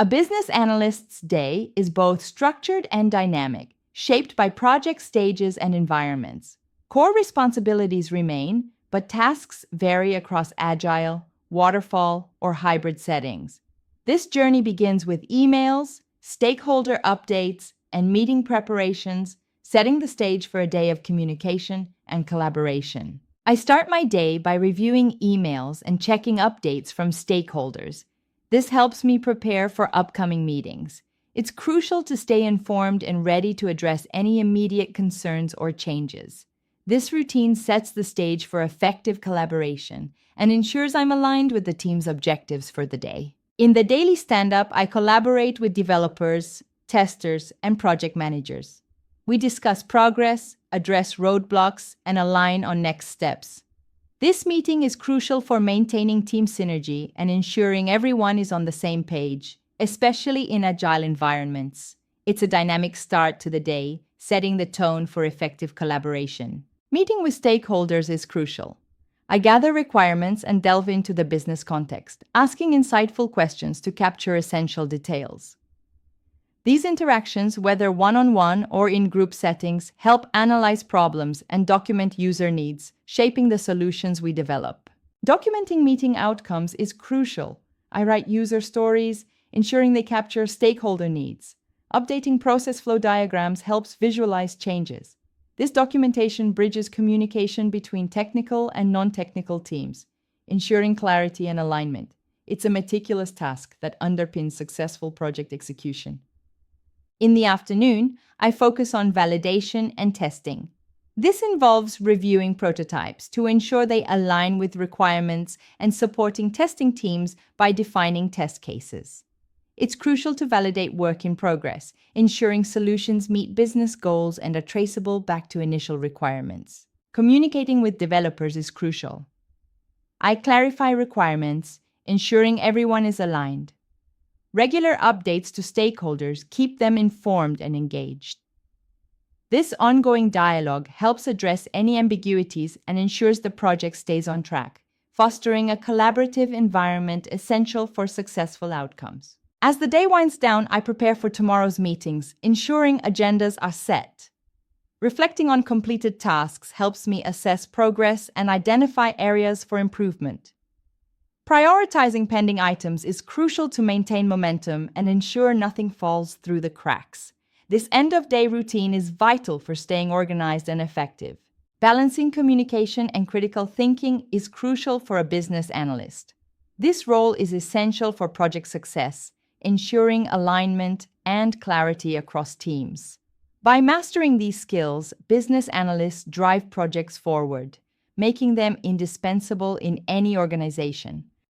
A business analyst's day is both structured and dynamic, shaped by project stages and environments. Core responsibilities remain, but tasks vary across agile, waterfall, or hybrid settings. This journey begins with emails, stakeholder updates, and meeting preparations, setting the stage for a day of communication and collaboration. I start my day by reviewing emails and checking updates from stakeholders. This helps me prepare for upcoming meetings. It's crucial to stay informed and ready to address any immediate concerns or changes. This routine sets the stage for effective collaboration and ensures I'm aligned with the team's objectives for the day. In the daily stand-up, I collaborate with developers, testers, and project managers. We discuss progress, address roadblocks, and align on next steps. This meeting is crucial for maintaining team synergy and ensuring everyone is on the same page, especially in agile environments. It's a dynamic start to the day, setting the tone for effective collaboration. Meeting with stakeholders is crucial. I gather requirements and delve into the business context, asking insightful questions to capture essential details. These interactions, whether one-on-one or in group settings, help analyze problems and document user needs, shaping the solutions we develop. Documenting meeting outcomes is crucial. I write user stories, ensuring they capture stakeholder needs. Updating process flow diagrams helps visualize changes. This documentation bridges communication between technical and non-technical teams, ensuring clarity and alignment. It's a meticulous task that underpins successful project execution. In the afternoon, I focus on validation and testing. This involves reviewing prototypes to ensure they align with requirements and supporting testing teams by defining test cases. It's crucial to validate work in progress, ensuring solutions meet business goals and are traceable back to initial requirements. Communicating with developers is crucial. I clarify requirements, ensuring everyone is aligned. Regular updates to stakeholders keep them informed and engaged. This ongoing dialogue helps address any ambiguities and ensures the project stays on track, fostering a collaborative environment essential for successful outcomes. As the day winds down, I prepare for tomorrow's meetings, ensuring agendas are set. Reflecting on completed tasks helps me assess progress and identify areas for improvement. Prioritizing pending items is crucial to maintain momentum and ensure nothing falls through the cracks. This end-of-day routine is vital for staying organized and effective. Balancing communication and critical thinking is crucial for a business analyst. This role is essential for project success, ensuring alignment and clarity across teams. By mastering these skills, business analysts drive projects forward, making them indispensable in any organization.